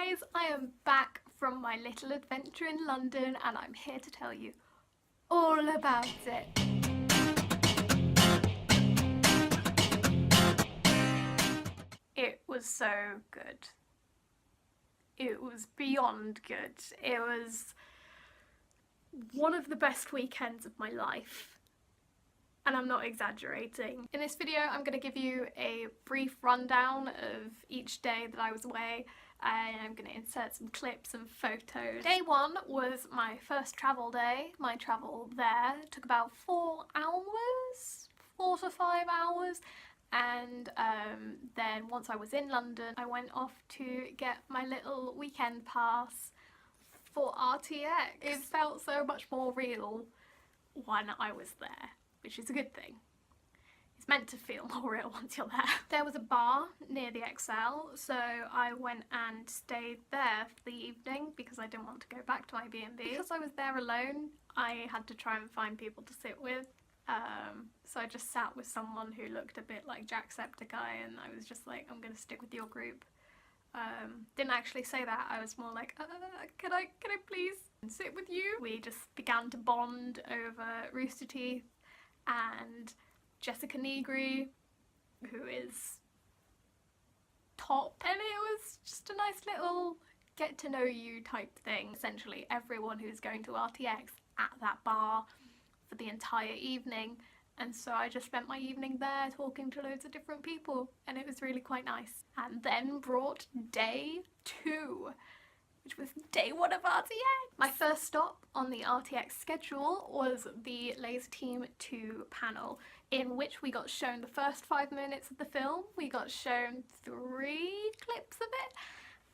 guys, I am back from my little adventure in London and I'm here to tell you all about it. It was so good. It was beyond good. It was one of the best weekends of my life. And I'm not exaggerating. In this video I'm going to give you a brief rundown of each day that I was away, and I'm going to insert some clips and photos. Day one was my first travel day. My travel there took about 4 to 5 hours, and then once I was in London I went off to get my little weekend pass for RTX. It felt so much more real when I was there, which is a good thing. It's meant to feel more real once you're there. There was a bar near the XL, so I went and stayed there for the evening because I didn't want to go back to my B&B. Because I was there alone, I had to try and find people to sit with. So I just sat with someone who looked a bit like Jacksepticeye, and I was just like, I'm gonna stick with your group. Didn't actually say that, I was more like, can I please sit with you? We just began to bond over Rooster Teeth and Jessica Negri, who is top, and it was just a nice little get to know you type thing. Essentially everyone who's going to RTX at that bar for the entire evening, and so I just spent my evening there talking to loads of different people, and it was really quite nice. And then brought day 2, which was day 1 of RTX. My first stop on the RTX schedule was the Laser Team 2 panel, in which we got shown the first 5 minutes of the film. We got shown 3 clips of it,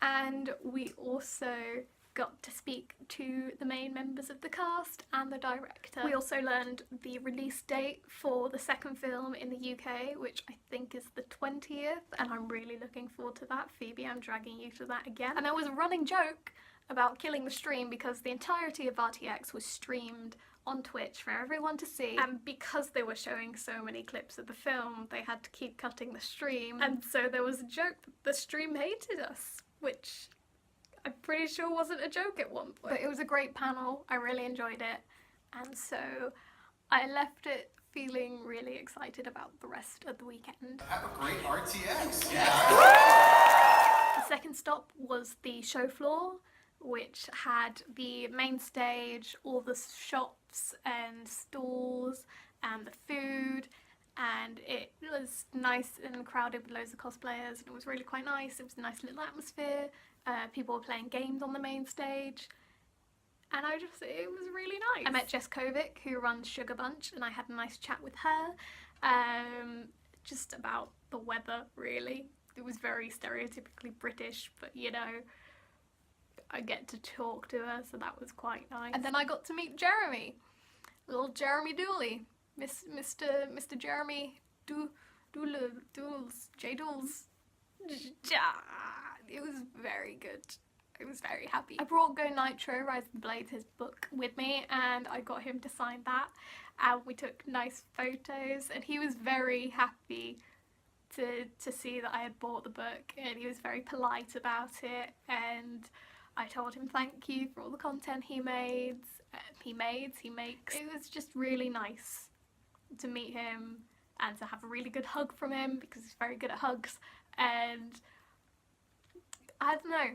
and we also got to speak to the main members of the cast and the director. We also learned the release date for the second film in the UK, which I think is the 20th, and I'm really looking forward to that. Phoebe, I'm dragging you to that again. And there was a running joke about killing the stream because the entirety of RTX was streamed on Twitch for everyone to see, and because they were showing so many clips of the film, they had to keep cutting the stream, and so there was a joke that the stream hated us, which I'm pretty sure wasn't a joke at one point. But it was a great panel, I really enjoyed it, and so I left it feeling really excited about the rest of the weekend. Have a great RTX! Yeah. The second stop was the show floor, which had the main stage, all the shops and stalls and the food, and it was nice and crowded with loads of cosplayers, and it was really quite nice. It was a nice little atmosphere. People were playing games on the main stage, and it was really nice. I met Jess Kovic, who runs Sugar Bunch, and I had a nice chat with her, just about the weather, really. It was very stereotypically British, but you know, I get to talk to her, so that was quite nice. And then I got to meet Jeremy, little Jeremy Dooley, Mr. Jeremy Dools, J Dools. It was very good. I was very happy. I brought Go Nitro, Rise of the Blades, his book, with me, and I got him to sign that, and we took nice photos, and he was very happy to see that I had bought the book, and he was very polite about it, and I told him thank you for all the content he makes. It was just really nice to meet him and to have a really good hug from him, because he's very good at hugs, and I don't know,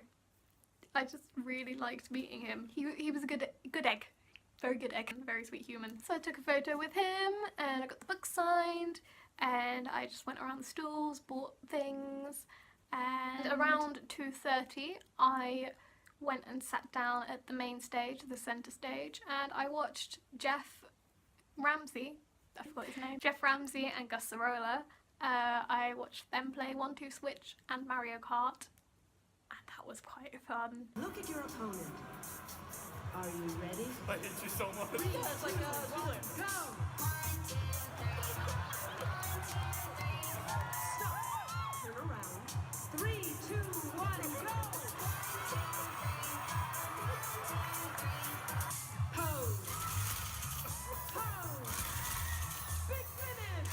I just really liked meeting him. He was a good egg, very good egg, and a very sweet human. So I took a photo with him, and I got the book signed, and I just went around the stalls, bought things, and around 2:30 I went and sat down at the main stage, the centre stage, and I watched Jeff Ramsey, I forgot his name, Jeff Ramsey and Gus Sorola. I watched them play 1-2 Switch and Mario Kart, and that was quite fun. Look at your opponent. Are you ready? I hate you so much. 3, 2, 1, go! Stop. Turn around. 3, 2, 1, go! Pose. Pose. Big finish.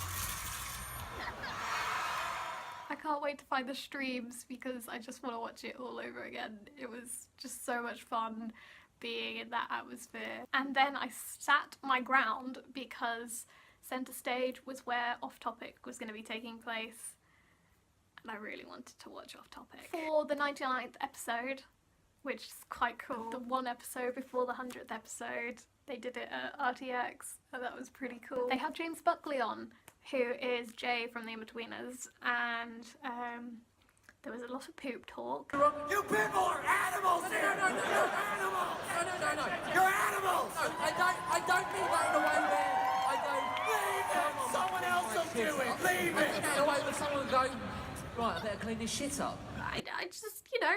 can't wait to find the streams because I just want to watch it all over again. It was just so much fun being in that atmosphere. And then I sat my ground because centre stage was where Off Topic was going to be taking place. And I really wanted to watch Off Topic. For the 99th episode, which is quite cool, the one episode before the 100th episode, they did it at RTX, and that was pretty cool. They had James Buckley on, who is Jay from The In-Betweeners, and there was a lot of poop talk. You people are animals here! No, you're animals! No. You're animals! No, I don't mean that in a way where I don't... Leave it! Someone else will do it! Leave it! In a way where someone will go, right, I better clean this shit up. I just, you know,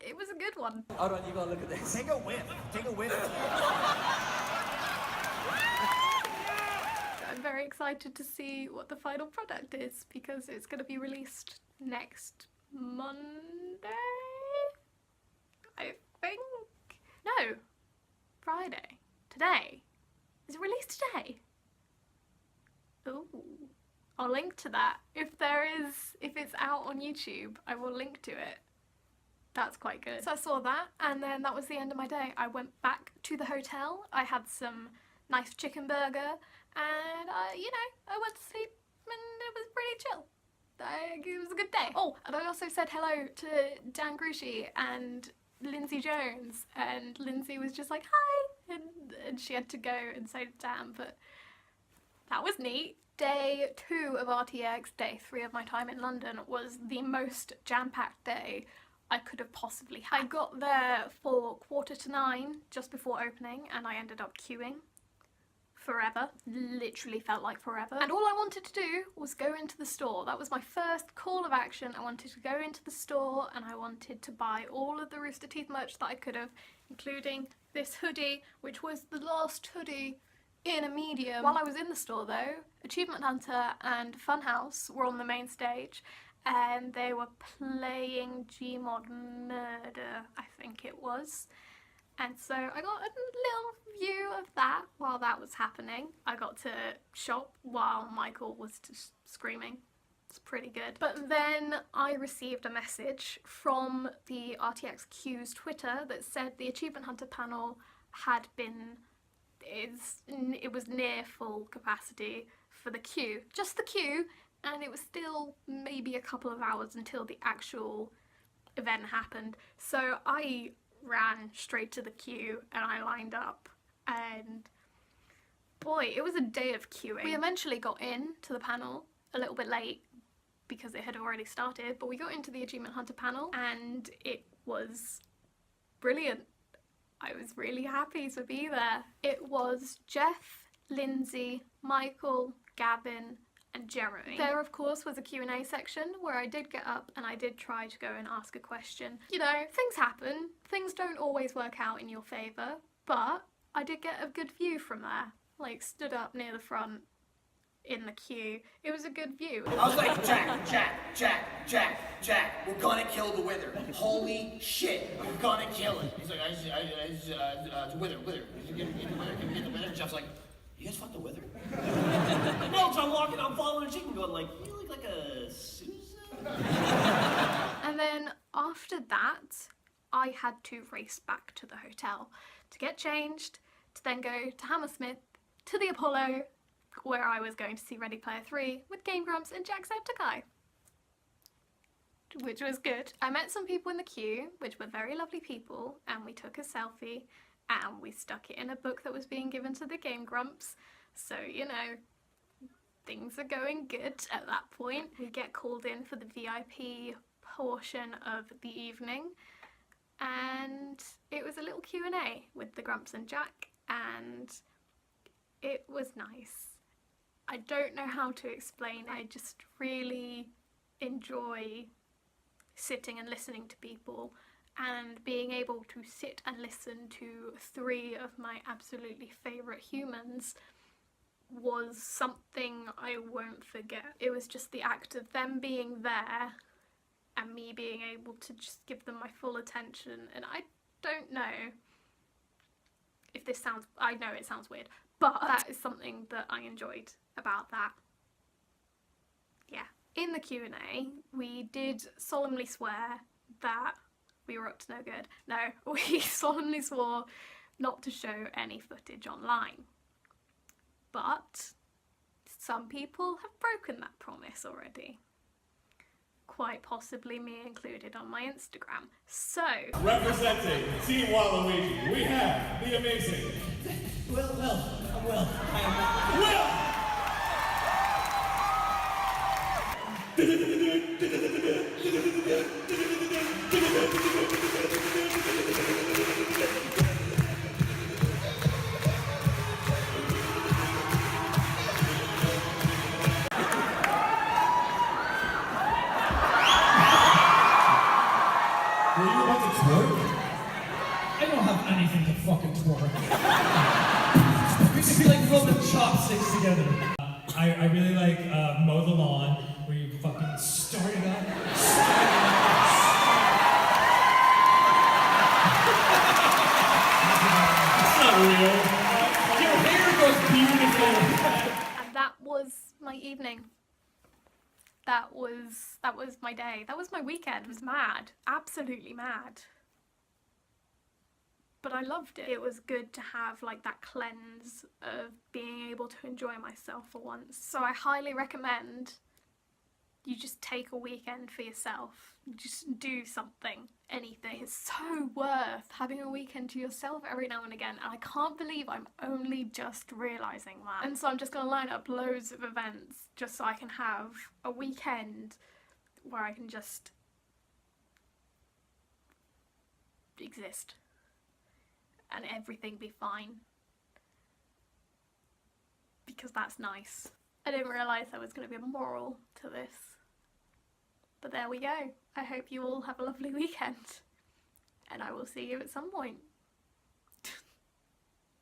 it was a good one. Hold on, you gotta look at this. Take a whiff. Take a whiff. I'm very excited to see what the final product is because it's going to be released next Monday, I think. No, Friday. Today. Is it released today? Ooh. I'll link to that. If it's out on YouTube, I will link to it. That's quite good. So I saw that, and then that was the end of my day. I went back to the hotel. I had some nice chicken burger, and I went to sleep, and it was pretty chill. It was a good day. Oh, and I also said hello to Dan Gruchy and Lindsay Jones, and Lindsay was just like, hi, and she had to go and say to Dan, but that was neat. Day 2 of RTX, day 3 of my time in London, was the most jam-packed day I could have possibly had. I got there for 8:45, just before opening, and I ended up queuing forever. Literally felt like forever. And all I wanted to do was go into the store. That was my first call of action. I wanted to go into the store and I wanted to buy all of the Rooster Teeth merch that I could have, including this hoodie, which was the last hoodie in a medium. While I was in the store though, Achievement Hunter and Funhouse were on the main stage, and they were playing Gmod Murder, I think it was. And so I got a little view of that while that was happening. I got to shop while Michael was just screaming. It's pretty good. But then I received a message from the RTX Q's Twitter that said the Achievement Hunter panel had been, it was near full capacity for the queue. Just the queue, and it was still maybe a couple of hours until the actual event happened. So I ran straight to the queue and I lined up, and boy, it was a day of queuing. We eventually got in to the panel a little bit late because it had already started, but we got into the Achievement Hunter panel and it was brilliant. I was really happy to be there. It was Jeff, Lindsay, Michael, Gavin and Jeremy. There of course was a Q&A section where I did get up and I did try to go and ask a question. You know, things happen, things don't always work out in your favour, but I did get a good view from there. Like, stood up near the front in the queue. It was a good view. I was like, Jack, we're gonna kill the Wither. Holy shit, we're gonna kill it. He's like, it's Wither. Can you get the Wither? Jeff's like, you guys fought the Wither? No, so I'm walking, I'm following a chicken going like, you look like a Susan? And then after that, I had to race back to the hotel to get changed, to then go to Hammersmith, to the Apollo, where I was going to see Ready Player 3 with Game Grumps and Jacksepticeye, which was good. I met some people in the queue, which were very lovely people, and we took a selfie, and we stuck it in a book that was being given to the Game Grumps. So, you know, things are going good at that point. We get called in for the VIP portion of the evening, and it was a little Q&A with the Grumps and Jack, and it was nice. I don't know how to explain it. I just really enjoy sitting and listening to people, and being able to sit and listen to 3 of my absolutely favourite humans was something I won't forget. It was just the act of them being there and me being able to just give them my full attention. And I don't know if this sounds, I know it sounds weird, but that is something that I enjoyed about that. Yeah. In the Q&A, we did solemnly swear that we were up to no good. No, we solemnly swore not to show any footage online. But some people have broken that promise already. Quite possibly me included on my Instagram. So, Representing Team Waluigi, we have the amazing Will. I am Will! Were you about to twerk? I don't have anything to fucking twerk. We should be like rubbing chopsticks together. I really like Mow the Lawn, where you fucking start it up. It's not real. Your hair goes beautiful. and that was my evening. That was my day. That was my weekend. It was mad. Absolutely mad. But I loved it. It was good to have like that cleanse of being able to enjoy myself for once. So I highly recommend you just take a weekend for yourself. Just do something, anything. It's so worth having a weekend to yourself every now and again. And I can't believe I'm only just realising that. And so I'm just going to line up loads of events just so I can have a weekend where I can just exist and everything be fine. Because that's nice. I didn't realise there was going to be a moral to this. But there we go. I hope you all have a lovely weekend. And I will see you at some point.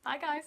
Bye guys.